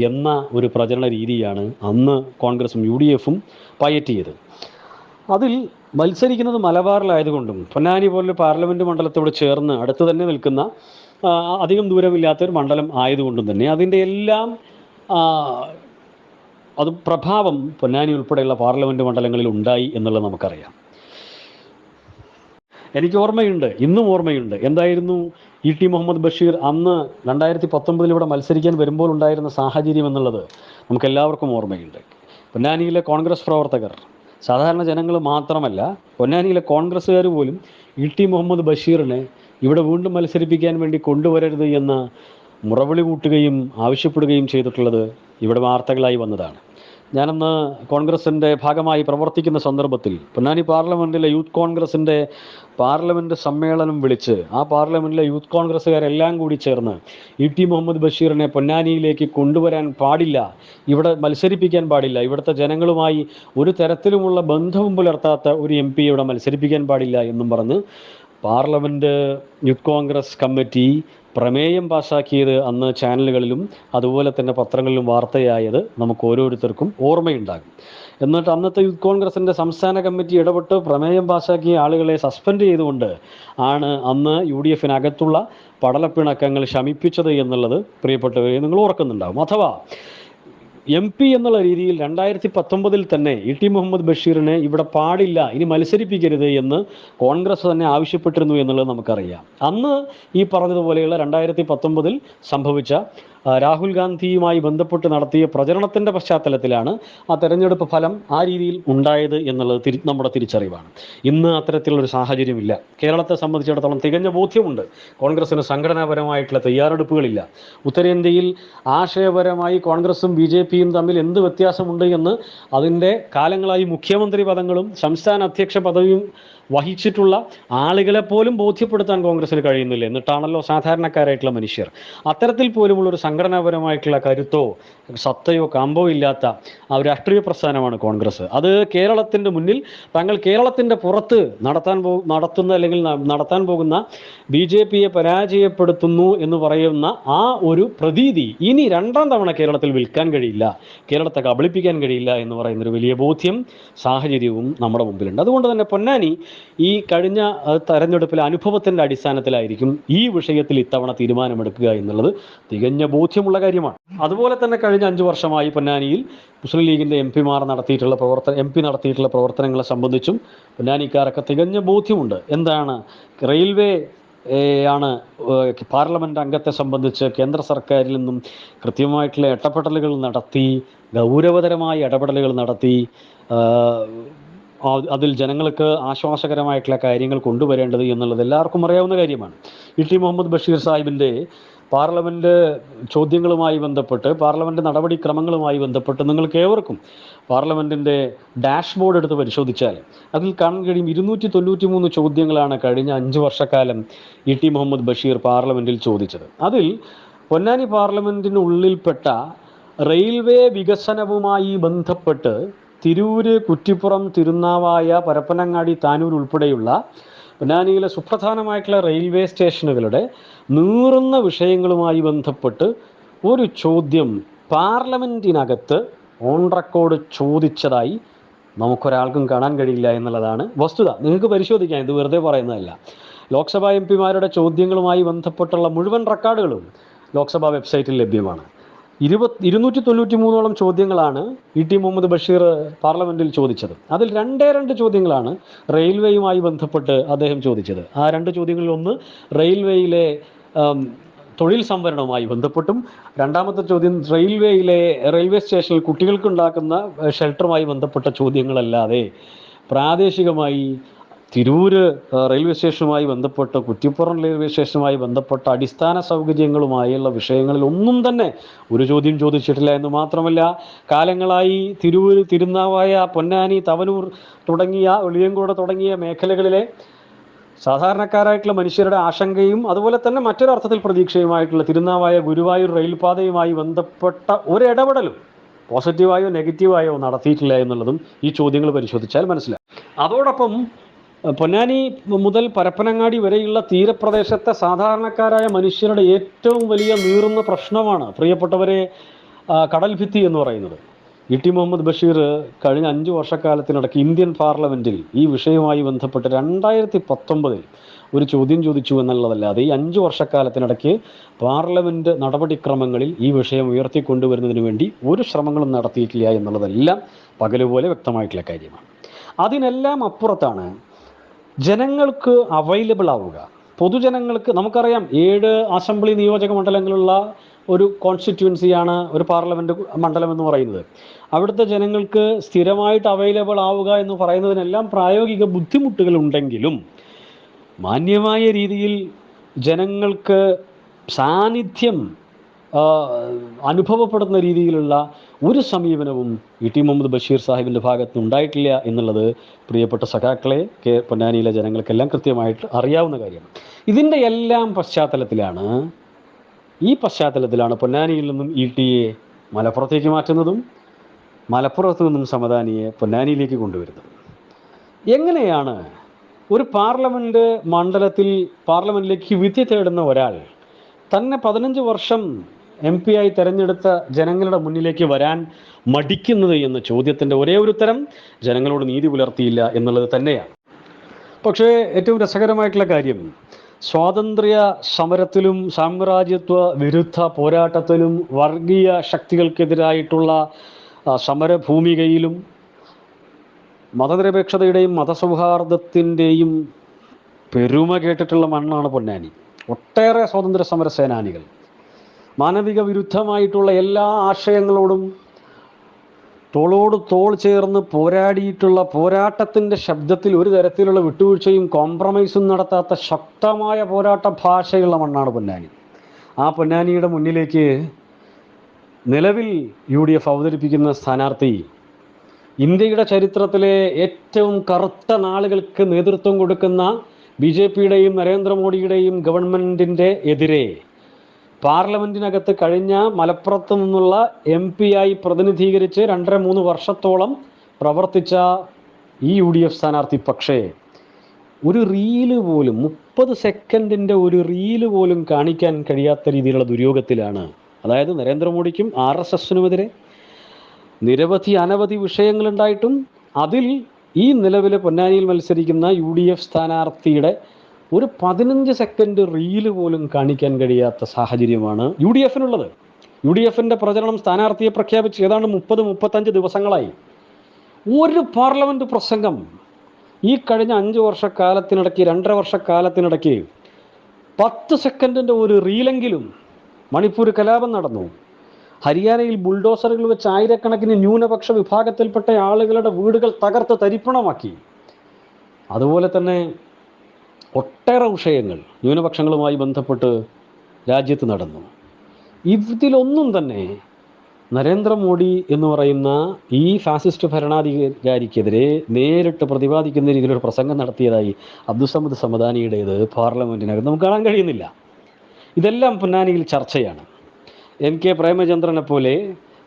എന്ന ഒരു പ്രചരണ രീതിയാണ് അന്ന് കോൺഗ്രസും UDFും പയറ്റിയത്. അതിൽ മത്സരിക്കുന്നത് മലബാറിലായതുകൊണ്ടും പൊന്നാനി പോലൊരു പാർലമെൻറ്റ് മണ്ഡലത്തോട് ചേർന്ന് അടുത്ത് തന്നെ നിൽക്കുന്ന അധികം ദൂരമില്ലാത്തൊരു മണ്ഡലം ആയതുകൊണ്ടും തന്നെ അതിൻ്റെ എല്ലാം അത് പ്രഭാവം പൊന്നാനി ഉൾപ്പെടെയുള്ള പാർലമെൻറ്റ് മണ്ഡലങ്ങളിൽ ഉണ്ടായി എന്നുള്ളത് നമുക്കറിയാം. എനിക്ക് ഓർമ്മയുണ്ട്, ഇന്നും ഓർമ്മയുണ്ട്, എന്തായിരുന്നു E.T. മുഹമ്മദ് ബഷീർ അന്ന് 2019 ഇവിടെ മത്സരിക്കാൻ വരുമ്പോൾ ഉണ്ടായിരുന്ന സാഹചര്യം എന്നുള്ളത് നമുക്കെല്ലാവർക്കും ഓർമ്മയുണ്ട്. പൊന്നാനിയിലെ കോൺഗ്രസ് പ്രവർത്തകർ, സാധാരണ ജനങ്ങൾ മാത്രമല്ല പൊന്നാനിയിലെ കോൺഗ്രസ്സുകാർ പോലും E.T. മുഹമ്മദ് ബഷീറിനെ ഇവിടെ വീണ്ടും മത്സരിപ്പിക്കാൻ വേണ്ടി കൊണ്ടുവരരുത് എന്ന് മുറവിളി കൂട്ടുകയും ആവശ്യപ്പെടുകയും ചെയ്തിട്ടുള്ളത് ഇവിടെ വാർത്തകളായി വന്നതാണ്. ഞാനന്ന് കോൺഗ്രസിൻ്റെ ഭാഗമായി പ്രവർത്തിക്കുന്ന സന്ദർഭത്തിൽ പൊന്നാനി പാർലമെൻറ്റിലെ യൂത്ത് കോൺഗ്രസിൻ്റെ പാർലമെൻറ്റ് സമ്മേളനം വിളിച്ച് ആ പാർലമെൻറ്റിലെ യൂത്ത് കോൺഗ്രസ്സുകാരെല്ലാം കൂടി ചേർന്ന് E.T. മുഹമ്മദ് ബഷീറിനെ പൊന്നാനിയിലേക്ക് കൊണ്ടുവരാൻ പാടില്ല, ഇവിടെ മത്സരിപ്പിക്കാൻ പാടില്ല, ഇവിടുത്തെ ജനങ്ങളുമായി ഒരു തരത്തിലുമുള്ള ബന്ധവും പുലർത്താത്ത ഒരു MP ഇവിടെ മത്സരിപ്പിക്കാൻ പാടില്ല എന്നും പറഞ്ഞ് പാർലമെൻറ്റ് യൂത്ത് കോൺഗ്രസ് കമ്മിറ്റി പ്രമേയം പാസ്സാക്കിയത് അന്ന് ചാനലുകളിലും അതുപോലെ തന്നെ പത്രങ്ങളിലും വാർത്തയായത് നമുക്ക് ഓരോരുത്തർക്കും ഓർമ്മയുണ്ടാകും. എന്നിട്ട് അന്നത്തെ യൂത്ത് കോൺഗ്രസിൻ്റെ സംസ്ഥാന കമ്മിറ്റി ഇടപെട്ട് പ്രമേയം പാസ്സാക്കിയ ആളുകളെ സസ്പെൻഡ് ചെയ്തുകൊണ്ട് ആണ് അന്ന് UDFിനകത്തുള്ള പടലപ്പിണക്കങ്ങൾ ശമിപ്പിച്ചത് എന്നുള്ളത് പ്രിയപ്പെട്ടവരെ നിങ്ങൾ ഓർക്കുന്നുണ്ടാകും. അഥവാ MP എന്നുള്ള രീതിയിൽ 2019 തന്നെ E.T. മുഹമ്മദ് ബഷീറിനെ ഇവിടെ പാടില്ല, ഇനി മത്സരിപ്പിക്കരുത് എന്ന് കോൺഗ്രസ് തന്നെ ആവശ്യപ്പെട്ടിരുന്നു എന്നുള്ളത് നമുക്കറിയാം. അന്ന് ഈ പറഞ്ഞതുപോലെയുള്ള 2019 സംഭവിച്ച രാഹുൽ ഗാന്ധിയുമായി ബന്ധപ്പെട്ട് നടത്തിയ പ്രചരണത്തിൻ്റെ പശ്ചാത്തലത്തിലാണ് ആ തെരഞ്ഞെടുപ്പ് ഫലം ആ രീതിയിൽ ഉണ്ടായത് എന്നുള്ളത് നമ്മുടെ തിരിച്ചറിവാണ്. ഇന്ന് അത്തരത്തിലുള്ളൊരു സാഹചര്യമില്ല. കേരളത്തെ സംബന്ധിച്ചിടത്തോളം തികഞ്ഞ ബോധ്യമുണ്ട് കോൺഗ്രസിന് സംഘടനാപരമായിട്ടുള്ള തയ്യാറെടുപ്പുകളില്ല. ഉത്തരേന്ത്യയിൽ ആശയപരമായി കോൺഗ്രസും ബി ജെ പിയും തമ്മിൽ എന്ത് വ്യത്യാസമുണ്ട് എന്ന് അതിൻ്റെ കാലങ്ങളായി മുഖ്യമന്ത്രി പദങ്ങളും സംസ്ഥാന അധ്യക്ഷ പദവിയും വഹിച്ചിട്ടുള്ള ആളുകളെപ്പോലും ബോധ്യപ്പെടുത്താൻ കോൺഗ്രസിന് കഴിയുന്നില്ല. എന്നിട്ടാണല്ലോ സാധാരണക്കാരായിട്ടുള്ള മനുഷ്യർ അത്തരത്തിൽ പോലുമുള്ളൊരു സംഘടനാപരമായിട്ടുള്ള കരുത്തോ സത്തയോ കാമ്പോ ഇല്ലാത്ത ആ ഒരു രാഷ്ട്രീയ പ്രസ്ഥാനമാണ് കോൺഗ്രസ്. അത് കേരളത്തിൻ്റെ മുന്നിൽ തങ്ങൾ കേരളത്തിൻ്റെ പുറത്ത് നടത്തുന്ന അല്ലെങ്കിൽ നടത്താൻ പോകുന്ന ബി ജെ പിയെ പരാജയപ്പെടുത്തുന്നു എന്ന് പറയുന്ന ആ ഒരു പ്രതീതി ഇനി രണ്ടാം തവണ കേരളത്തിൽ വിൽക്കാൻ കഴിയില്ല, കേരളത്തെ കബളിപ്പിക്കാൻ കഴിയില്ല എന്ന് പറയുന്നൊരു വലിയ ബോധ്യം സാഹചര്യവും നമ്മുടെ മുമ്പിലുണ്ട്. അതുകൊണ്ട് തന്നെ പൊന്നാനി ഈ കഴിഞ്ഞ തെരഞ്ഞെടുപ്പിലെ അനുഭവത്തിൻ്റെ അടിസ്ഥാനത്തിലായിരിക്കും ഈ വിഷയത്തിൽ ഇത്തവണ തീരുമാനമെടുക്കുക എന്നുള്ളത് തികഞ്ഞ ബോധ്യമുള്ള കാര്യമാണ്. അതുപോലെ തന്നെ കഴിഞ്ഞ 5 വർഷമായി പൊന്നാനിയിൽ മുസ്ലിം ലീഗിൻ്റെ എം പി നടത്തിയിട്ടുള്ള പ്രവർത്തനങ്ങളെ സംബന്ധിച്ചും പൊന്നാനിക്കാരൊക്കെ തികഞ്ഞ ബോധ്യമുണ്ട്. എന്താണ് റെയിൽവേ ആണ് പാർലമെൻറ്റ് അംഗത്തെ സംബന്ധിച്ച് കേന്ദ്ര സർക്കാരിൽ നിന്നും കൃത്യമായിട്ടുള്ള ഇടപെടലുകൾ നടത്തി, ഗൗരവതരമായ ഇടപെടലുകൾ നടത്തി അതിൽ ജനങ്ങൾക്ക് ആശ്വാസകരമായിട്ടുള്ള കാര്യങ്ങൾ കൊണ്ടുവരേണ്ടത് എന്നുള്ളത് എല്ലാവർക്കും അറിയാവുന്ന കാര്യമാണ്. ടി മുഹമ്മദ് ബഷീർ സാഹിബിൻ്റെ പാർലമെൻറ്റ് ചോദ്യങ്ങളുമായി ബന്ധപ്പെട്ട്, പാർലമെൻറ്റ് നടപടിക്രമങ്ങളുമായി ബന്ധപ്പെട്ട് നിങ്ങൾക്ക് ഏവർക്കും പാർലമെൻറ്റിൻ്റെ ഡാഷ്ബോർഡ് എടുത്ത് പരിശോധിച്ചാൽ അതിൽ കാണാൻ കഴിയും 293 ചോദ്യങ്ങളാണ് കഴിഞ്ഞ 5 വർഷക്കാലം ടി മുഹമ്മദ് ബഷീർ പാർലമെൻറ്റിൽ ചോദിച്ചത്. അതിൽ പൊന്നാനി പാർലമെൻറ്റിനുള്ളിൽപ്പെട്ട റെയിൽവേ വികസനവുമായി ബന്ധപ്പെട്ട് തിരൂര്, കുറ്റിപ്പുറം, തിരുനാവായ, പരപ്പനങ്ങാടി, താനൂർ ഉൾപ്പെടെയുള്ള പൊന്നാനിയിലെ സുപ്രധാനമായിട്ടുള്ള റെയിൽവേ സ്റ്റേഷനുകളുടെ നീറുന്ന വിഷയങ്ങളുമായി ബന്ധപ്പെട്ട് ഒരു ചോദ്യം പാർലമെൻറ്റിനകത്ത് ഓൺ റെക്കോർഡ് ചോദിച്ചതായി നമുക്കൊരാൾക്കും കാണാൻ കഴിയില്ല എന്നുള്ളതാണ് വസ്തുത. നിങ്ങൾക്ക് പരിശോധിക്കാം, ഇത് വെറുതെ പറയുന്നതല്ല. ലോക്സഭാ എം പിമാരുടെ ചോദ്യങ്ങളുമായി ബന്ധപ്പെട്ടുള്ള മുഴുവൻ റെക്കോർഡുകളും ലോക്സഭാ വെബ്സൈറ്റിൽ ലഭ്യമാണ്. 293ഓളം ചോദ്യങ്ങളാണ് ടി മുഹമ്മദ് ബഷീർ പാർലമെൻറ്റിൽ ചോദിച്ചത്. അതിൽ 2 ചോദ്യങ്ങളാണ് റെയിൽവേയുമായി ബന്ധപ്പെട്ട് അദ്ദേഹം ചോദിച്ചത്. ആ 2 ചോദ്യങ്ങളിൽ ഒന്ന് റെയിൽവേയിലെ തൊഴിൽ സംവരണവുമായി ബന്ധപ്പെട്ടും, രണ്ടാമത്തെ ചോദ്യം റെയിൽവേ സ്റ്റേഷനിൽ കുട്ടികൾക്കുണ്ടാക്കുന്ന ഷെൽട്ടറുമായി ബന്ധപ്പെട്ട ചോദ്യങ്ങളല്ലാതെ പ്രാദേശികമായി തിരൂര് റെയിൽവേ സ്റ്റേഷനുമായി ബന്ധപ്പെട്ട്, കുറ്റിപ്പുറം റെയിൽവേ സ്റ്റേഷനുമായി ബന്ധപ്പെട്ട അടിസ്ഥാന സൗകര്യങ്ങളുമായുള്ള വിഷയങ്ങളിൽ ഒന്നും തന്നെ ഒരു ചോദ്യം ചോദിച്ചിട്ടില്ല. എന്ന് മാത്രമല്ല, കാലങ്ങളായി തിരൂര്, തിരുനാവായ, പൊന്നാനി, തവനൂർ തുടങ്ങിയ വെളിയങ്കോട് തുടങ്ങിയ മേഖലകളിലെ സാധാരണക്കാരായിട്ടുള്ള മനുഷ്യരുടെ ആശങ്കയും അതുപോലെ തന്നെ മറ്റൊരർത്ഥത്തിൽ പ്രതീക്ഷയുമായിട്ടുള്ള തിരുനാവായ ഗുരുവായൂർ റെയിൽപാതയുമായി ബന്ധപ്പെട്ട ഒരിടപെടലും പോസിറ്റീവായോ നെഗറ്റീവായോ നടത്തിയിട്ടില്ല എന്നുള്ളതും ഈ ചോദ്യങ്ങൾ പരിശോധിച്ചാൽ മനസ്സിലാവും. അതോടൊപ്പം പൊന്നാനി മുതൽ പരപ്പനങ്ങാടി വരെയുള്ള തീരപ്രദേശത്തെ സാധാരണക്കാരായ മനുഷ്യരുടെ ഏറ്റവും വലിയ നീറുന്ന പ്രശ്നമാണ്, പ്രിയപ്പെട്ടവരെ, കടൽ ഭിത്തി എന്ന് പറയുന്നത്. ടി മുഹമ്മദ് ബഷീർ കഴിഞ്ഞ 5 വർഷക്കാലത്തിനിടയ്ക്ക് ഇന്ത്യൻ പാർലമെൻറ്റിൽ ഈ വിഷയവുമായി ബന്ധപ്പെട്ട് 2019 ഒരു ചോദ്യം ചോദിച്ചു എന്നുള്ളതല്ലാതെ ഈ 5 വർഷക്കാലത്തിനിടയ്ക്ക് പാർലമെൻറ്റ് നടപടിക്രമങ്ങളിൽ ഈ വിഷയം ഉയർത്തിക്കൊണ്ടുവരുന്നതിന് വേണ്ടി ഒരു ശ്രമങ്ങളും നടത്തിയിട്ടില്ല എന്നുള്ളതെല്ലാം പകലുപോലെ വ്യക്തമായിട്ടുള്ള കാര്യമാണ്. അതിനെല്ലാം അപ്പുറത്താണ് ജനങ്ങൾക്ക് അവൈലബിൾ ആവുക. പൊതുജനങ്ങൾക്ക്, നമുക്കറിയാം 7 അസംബ്ലി നിയോജക മണ്ഡലങ്ങളുള്ള ഒരു കോൺസ്റ്റിറ്റ്യുവൻസിയാണ് ഒരു പാർലമെൻറ്റ് മണ്ഡലം എന്ന് പറയുന്നത്. അവിടുത്തെ ജനങ്ങൾക്ക് സ്ഥിരമായിട്ട് അവൈലബിൾ ആവുക എന്ന് പറയുന്നതിനെല്ലാം പ്രായോഗിക ബുദ്ധിമുട്ടുകൾ ഉണ്ടെങ്കിലും മാന്യമായ രീതിയിൽ ജനങ്ങൾക്ക് സാന്നിധ്യം അനുഭവപ്പെടുന്ന രീതിയിലുള്ള ഒരു സമീപനവും ടി മുഹമ്മദ് ബഷീർ സാഹിബിൻ്റെ ഭാഗത്ത് ഉണ്ടായിട്ടില്ല എന്നുള്ളത് പ്രിയപ്പെട്ട സഖാക്കളെ, പൊന്നാനിയിലെ ജനങ്ങൾക്കെല്ലാം കൃത്യമായിട്ട് അറിയാവുന്ന കാര്യമാണ്. ഇതിൻ്റെ എല്ലാം പശ്ചാത്തലത്തിലാണ് പൊന്നാനിയിൽ നിന്നും ടിയെ മലപ്പുറത്തേക്ക് മാറ്റുന്നതും മലപ്പുറത്തു നിന്നും സമദാനിയെ പൊന്നാനിയിലേക്ക് കൊണ്ടുവരുന്നതും. എങ്ങനെയാണ് ഒരു പാർലമെൻറ്റിലേക്ക് വിധി തേടുന്ന ഒരാൾ തന്നെ 15 വർഷം എം പി ആയി തെരഞ്ഞെടുത്ത ജനങ്ങളുടെ മുന്നിലേക്ക് വരാൻ മടിക്കുന്നത് എന്ന ചോദ്യത്തിൻ്റെ ഒരേ ഒരു ഉത്തരം ജനങ്ങളോട് നീതി പുലർത്തിയില്ല എന്നുള്ളത് തന്നെയാണ്. പക്ഷേ ഏറ്റവും രസകരമായിട്ടുള്ള കാര്യം, സ്വാതന്ത്ര്യ സമരത്തിലും സാമ്രാജ്യത്വ വിരുദ്ധ പോരാട്ടത്തിലും വർഗീയ ശക്തികൾക്കെതിരായിട്ടുള്ള സമരഭൂമികയിലും മതനിരപേക്ഷതയുടെയും മതസൗഹാർദ്ദത്തിൻ്റെയും പെരുമ കേട്ടിട്ടുള്ള മണ്ണാണ് പൊന്നാനി. ഒട്ടേറെ സ്വാതന്ത്ര്യ സമര സേനാനികൾ മാനവിക വിരുദ്ധമായിട്ടുള്ള എല്ലാ ആശയങ്ങളോടും തോളോട് തോൾ ചേർന്ന് പോരാടിയിട്ടുള്ള പോരാട്ടത്തിൻ്റെ ശബ്ദത്തിൽ ഒരു തരത്തിലുള്ള വിട്ടുവീഴ്ചയും കോംപ്രമൈസും നടത്താത്ത ശക്തമായ പോരാട്ട ഭാഷയുള്ള മണ്ണാണ് പൊന്നാനി. ആ പൊന്നാനിയുടെ മുന്നിലേക്ക് നിലവിൽ UDF അവതരിപ്പിക്കുന്ന സ്ഥാനാർത്ഥി ഇന്ത്യയുടെ ചരിത്രത്തിലെ ഏറ്റവും കറുത്ത നാളുകൾക്ക് നേതൃത്വം കൊടുക്കുന്ന BJPയുടെയും നരേന്ദ്രമോദിയുടെയും ഗവൺമെൻറ്റിൻ്റെ എതിരെ പാർലമെൻറ്റിനകത്ത് കഴിഞ്ഞ മലപ്പുറത്ത് നിന്നുള്ള MP ആയി പ്രതിനിധീകരിച്ച് 2.5-3 വർഷത്തോളം പ്രവർത്തിച്ച ഈ UDF സ്ഥാനാർത്ഥി പക്ഷേ ഒരു റീല് പോലും 30 സെക്കൻഡിൻ്റെ ഒരു റീല് പോലും കാണിക്കാൻ കഴിയാത്ത രീതിയിലുള്ള ദുര്യോഗത്തിലാണ്. അതായത് നരേന്ദ്രമോദിക്കും RSSനുമെതിരെ അനവധി വിഷയങ്ങളുണ്ടായിട്ടും അതിൽ ഈ നിലവിലെ പൊന്നാനിയിൽ മത്സരിക്കുന്ന UDF സ്ഥാനാർത്ഥിയുടെ ഒരു 15 സെക്കൻഡ് റീല് പോലും കാണിക്കാൻ കഴിയാത്ത സാഹചര്യമാണ് UDFനുള്ളത്. UDFൻ്റെ പ്രചരണം സ്ഥാനാർത്ഥിയെ പ്രഖ്യാപിച്ച് ഏതാണ്ട് 30-35 ദിവസങ്ങളായി. ഒരു പാർലമെൻറ്റ് പ്രസംഗം ഈ കഴിഞ്ഞ 5 വർഷക്കാലത്തിനിടയ്ക്ക് 2.5 വർഷക്കാലത്തിനിടയ്ക്ക് 10 സെക്കൻഡിൻ്റെ ഒരു റീലെങ്കിലും. മണിപ്പൂർ കലാപം നടന്നു, ഹരിയാനയിൽ ബുൾഡോസറുകൾ വെച്ച് ആയിരക്കണക്കിന് ന്യൂനപക്ഷ വിഭാഗത്തിൽപ്പെട്ട ആളുകളുടെ വീടുകൾ തകർത്ത് തരിപ്പണമാക്കി. അതുപോലെ തന്നെ ഒട്ടേറെ വിഷയങ്ങൾ ന്യൂനപക്ഷങ്ങളുമായി ബന്ധപ്പെട്ട് രാജ്യത്ത് നടന്നു. ഇതിലൊന്നും തന്നെ നരേന്ദ്രമോദി എന്ന് പറയുന്ന ഈ ഫാസിസ്റ്റ് ഭരണാധികാരിക്കെതിരെ നേരിട്ട് പ്രതിപാദിക്കുന്ന രീതിയിലൊരു പ്രസംഗം നടത്തിയതായി അബ്ദുസമദ് സമദാനിയുടേത് പാർലമെൻറ്റിനകത്ത് നമുക്ക് കാണാൻ കഴിയുന്നില്ല. ഇതെല്ലാം പൊന്നാനിയിൽ ചർച്ചയാണ്. MK പ്രേമചന്ദ്രനെ പോലെ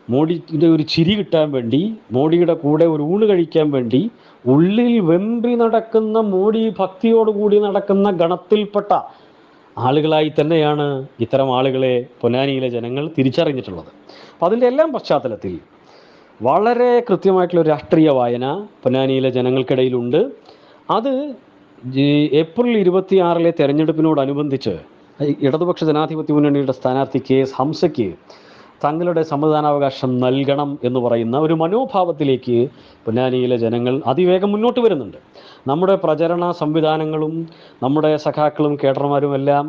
മോഡിയുടെ ഒരു ചിരി കിട്ടാൻ വേണ്ടി, മോഡിയുടെ കൂടെ ഒരു ഊണ് കഴിക്കാൻ വേണ്ടി ഉള്ളിൽ വെമ്പി നടക്കുന്ന മോഡി ഭക്തിയോടുകൂടി നടക്കുന്ന ഗണത്തിൽപ്പെട്ട ആളുകളായി തന്നെയാണ് ഇത്തരം ആളുകളെ പൊന്നാനിയിലെ ജനങ്ങൾ തിരിച്ചറിഞ്ഞിട്ടുള്ളത്. അപ്പോൾ അതിൻ്റെ എല്ലാം പശ്ചാത്തലത്തിൽ വളരെ കൃത്യമായിട്ടുള്ള രാഷ്ട്രീയ വായന പൊന്നാനിയിലെ ജനങ്ങൾക്കിടയിലുണ്ട്. അത് ഏപ്രിൽ 26 തെരഞ്ഞെടുപ്പിനോടനുബന്ധിച്ച് ഇടതുപക്ഷ ജനാധിപത്യ മുന്നണിയുടെ സ്ഥാനാർത്ഥി KS ഹംസയ്ക്ക് തങ്ങളുടെ സമ്മതിദാനാവകാശം നൽകണം എന്ന് പറയുന്ന ഒരു മനോഭാവത്തിലേക്ക് പൊന്നാനിയിലെ ജനങ്ങൾ അതിവേഗം മുന്നോട്ട് വരുന്നുണ്ട്. നമ്മുടെ പ്രചരണ സംവിധാനങ്ങളും നമ്മുടെ സഖാക്കളും കേഡർമാരും എല്ലാം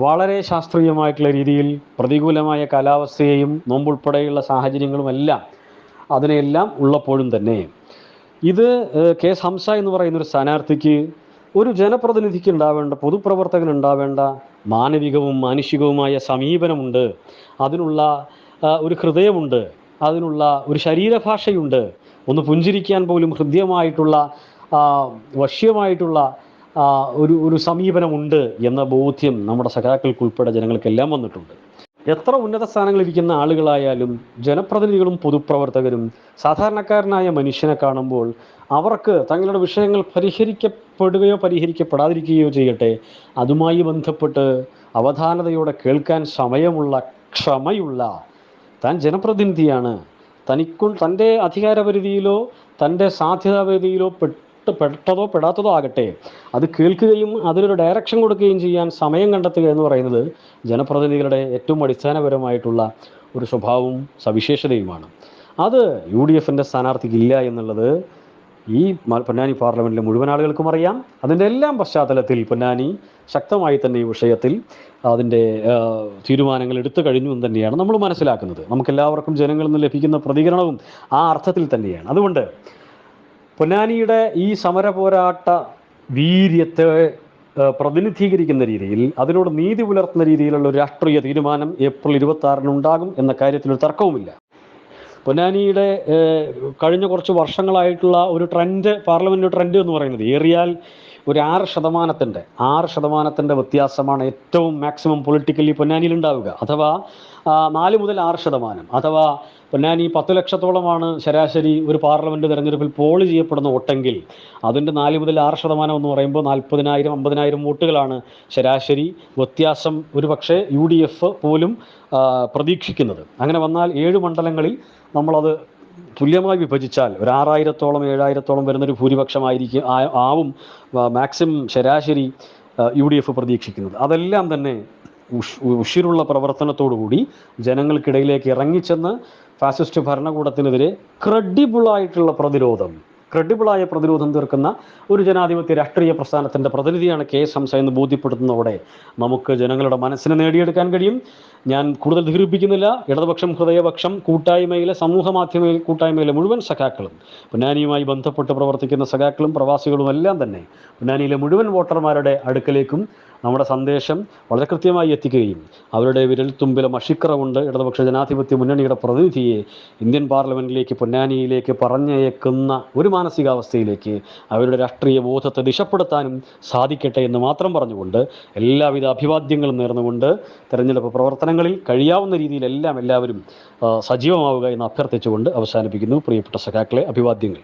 വളരെ ശാസ്ത്രീയമായിട്ടുള്ള രീതിയിൽ പ്രതികൂലമായ കാലാവസ്ഥയെയും നോമ്പുൾപ്പെടെയുള്ള സാഹചര്യങ്ങളും എല്ലാം അതിനെല്ലാം ഉള്ളപ്പോഴും തന്നെ ഇത് KS ഹംസ എന്ന് പറയുന്നൊരു സ്ഥാനാർത്ഥിക്ക് ഒരു ജനപ്രതിനിധിക്ക് ഉണ്ടാവേണ്ട, പൊതുപ്രവർത്തകനുണ്ടാവേണ്ട മാനവികവും മാനുഷികവുമായ സമീപനമുണ്ട്, അതിനുള്ള ഒരു ഹൃദയമുണ്ട്, അതിനുള്ള ഒരു ശരീരഭാഷയുണ്ട്, ഒന്ന് പുഞ്ചിരിക്കാൻ പോലും ഹൃദ്യമായിട്ടുള്ള വശ്യമായിട്ടുള്ള ഒരു സമീപനമുണ്ട് എന്ന ബോധ്യം നമ്മുടെ സഖാക്കൾക്കുൾപ്പെടെ ജനങ്ങൾക്കെല്ലാം വന്നിട്ടുണ്ട്. എത്ര ഉന്നത സ്ഥാനങ്ങളിരിക്കുന്ന ആളുകളായാലും ജനപ്രതിനിധികളും പൊതുപ്രവർത്തകരും സാധാരണക്കാരനായ മനുഷ്യനെ കാണുമ്പോൾ അവർക്ക് തങ്ങളുടെ വിഷയങ്ങൾ പരിഹരിക്കപ്പെടുകയോ പരിഹരിക്കപ്പെടാതിരിക്കുകയോ ചെയ്യട്ടെ, അതുമായി ബന്ധപ്പെട്ട് അവധാനതയോടെ കേൾക്കാൻ സമയമുള്ള, ക്ഷമയുള്ള, താൻ ജനപ്രതിനിധിയാണ്, തൻ്റെ അധികാരപരിധിയിലോ തൻ്റെ സാധ്യതാപരിധിയിലോ പെട്ടതോ പെടാത്തതോ ആകട്ടെ, അത് കേൾക്കുകയും അതിനൊരു ഡയറക്ഷൻ കൊടുക്കുകയും ചെയ്യാൻ സമയം കണ്ടെത്തുക എന്ന് പറയുന്നത് ജനപ്രതിനിധികളുടെ ഏറ്റവും അടിസ്ഥാനപരമായിട്ടുള്ള ഒരു സ്വഭാവവും സവിശേഷതയുമാണ്. അത് UDFൻ്റെ സ്ഥാനാർത്ഥിക്കില്ല എന്നുള്ളത് ഈ പൊന്നാനി പാർലമെൻറ്റിലെ മുഴുവൻ ആളുകൾക്കും അറിയാം. അതിൻ്റെ എല്ലാം പശ്ചാത്തലത്തിൽ പൊന്നാനി ശക്തമായി തന്നെ ഈ വിഷയത്തിൽ അതിൻ്റെ തീരുമാനങ്ങൾ എടുത്തു കഴിഞ്ഞു എന്ന് തന്നെയാണ് നമ്മൾ മനസ്സിലാക്കുന്നത്. നമുക്കെല്ലാവർക്കും ജനങ്ങളിൽ നിന്ന് ലഭിക്കുന്ന പ്രതികരണവും ആ അർത്ഥത്തിൽ തന്നെയാണ്. അതുകൊണ്ട് പൊന്നാനിയുടെ ഈ സമര പോരാട്ട വീര്യത്തെ പ്രതിനിധീകരിക്കുന്ന രീതിയിൽ, അതിനോട് നീതി പുലർത്തുന്ന രീതിയിലുള്ള ഒരു രാഷ്ട്രീയ തീരുമാനം ഏപ്രിൽ 26 ഉണ്ടാകും എന്ന കാര്യത്തിലൊരു തർക്കവുമില്ല. പൊന്നാനിയുടെ കഴിഞ്ഞ കുറച്ച് വർഷങ്ങളായിട്ടുള്ള ഒരു ട്രെൻഡ്, പാർലമെൻറ്റ് ട്രെൻഡ് എന്ന് പറയുന്നത് ഏറിയാൽ ഒരു 6% വ്യത്യാസമാണ് ഏറ്റവും മാക്സിമം പൊളിറ്റിക്കലി പൊന്നാനിയിൽ ഉണ്ടാവുക. അഥവാ 4 മുതൽ 6%. അഥവാ പൊന്നാനി 10 ലക്ഷത്തോളമാണ് ശരാശരി ഒരു പാർലമെൻറ്റ് തെരഞ്ഞെടുപ്പിൽ പോൾ ചെയ്യപ്പെടുന്ന വോട്ടെങ്കിൽ അതിൻ്റെ 4 മുതൽ 6% എന്ന് പറയുമ്പോൾ 40,000-50,000 വോട്ടുകളാണ് ശരാശരി വ്യത്യാസം ഒരു പക്ഷേ UDF പോലും പ്രതീക്ഷിക്കുന്നത്. അങ്ങനെ വന്നാൽ 7 മണ്ഡലങ്ങളിൽ നമ്മളത് തുല്യമായി വിഭജിച്ചാൽ ഒരു 6,000-ഓളം 7,000-ഓളം വരുന്നൊരു ഭൂരിപക്ഷമായിരിക്കും ആവും മാക്സിമം ശരാശരി UDF പ്രതീക്ഷിക്കുന്നത്. അതെല്ലാം തന്നെ ഉഷിരുള്ള പ്രവർത്തനത്തോടുകൂടി ജനങ്ങൾക്കിടയിലേക്ക് ഇറങ്ങിച്ചെന്ന് ഫാസിസ്റ്റ് ഭരണകൂടത്തിനെതിരെ ക്രെഡിബിളായിട്ടുള്ള പ്രതിരോധം, ക്രെഡിബിളായ പ്രതിരോധം തീർക്കുന്ന ഒരു ജനാധിപത്യ രാഷ്ട്രീയ പ്രസ്ഥാനത്തിൻ്റെ പ്രതിനിധിയാണ് കെ എസ് ഹംസ എന്ന് ബോധ്യപ്പെടുത്തുന്നതോടെ നമുക്ക് ജനങ്ങളുടെ മനസ്സിനെ നേടിയെടുക്കാൻ കഴിയും. ഞാൻ കൂടുതൽ ദീർഘിപ്പിക്കുന്നില്ല. ഇടതുപക്ഷം, ഹൃദയപക്ഷം കൂട്ടായ്മയിലെ, സമൂഹ മാധ്യമ കൂട്ടായ്മയിലെ മുഴുവൻ സഖാക്കളും, പൊന്നാനിയുമായി ബന്ധപ്പെട്ട് പ്രവർത്തിക്കുന്ന സഖാക്കളും പ്രവാസികളും എല്ലാം തന്നെ പൊന്നാനിയിലെ മുഴുവൻ വോട്ടർമാരുടെ അടുക്കലേക്കും നമ്മുടെ സന്ദേശം വളരെ കൃത്യമായി എത്തിക്കുകയും അവരുടെ വിരൽത്തുമ്പിലെ മഷിക്കറ ഇടതുപക്ഷ ജനാധിപത്യ മുന്നണിയുടെ പ്രതിനിധിയെ ഇന്ത്യൻ പാർലമെൻറ്റിലേക്ക്, പൊന്നാനിയിലേക്ക് പറഞ്ഞയക്കുന്ന ഒരു മാനസികാവസ്ഥയിലേക്ക് അവരുടെ രാഷ്ട്രീയ ബോധത്തെ ദിശപ്പെടുത്താനും സാധിക്കട്ടെ എന്ന് മാത്രം പറഞ്ഞുകൊണ്ട് എല്ലാവിധ അഭിവാദ്യങ്ങളും നേർന്നുകൊണ്ട് തെരഞ്ഞെടുപ്പ് പ്രവർത്തനങ്ങളിൽ കഴിയാവുന്ന രീതിയിലെല്ലാം എല്ലാവരും സജീവമാവുക എന്ന് അഭ്യർത്ഥിച്ചുകൊണ്ട് അവസാനിപ്പിക്കുന്നു. പ്രിയപ്പെട്ട സഖാക്കളെ, അഭിവാദ്യങ്ങൾ.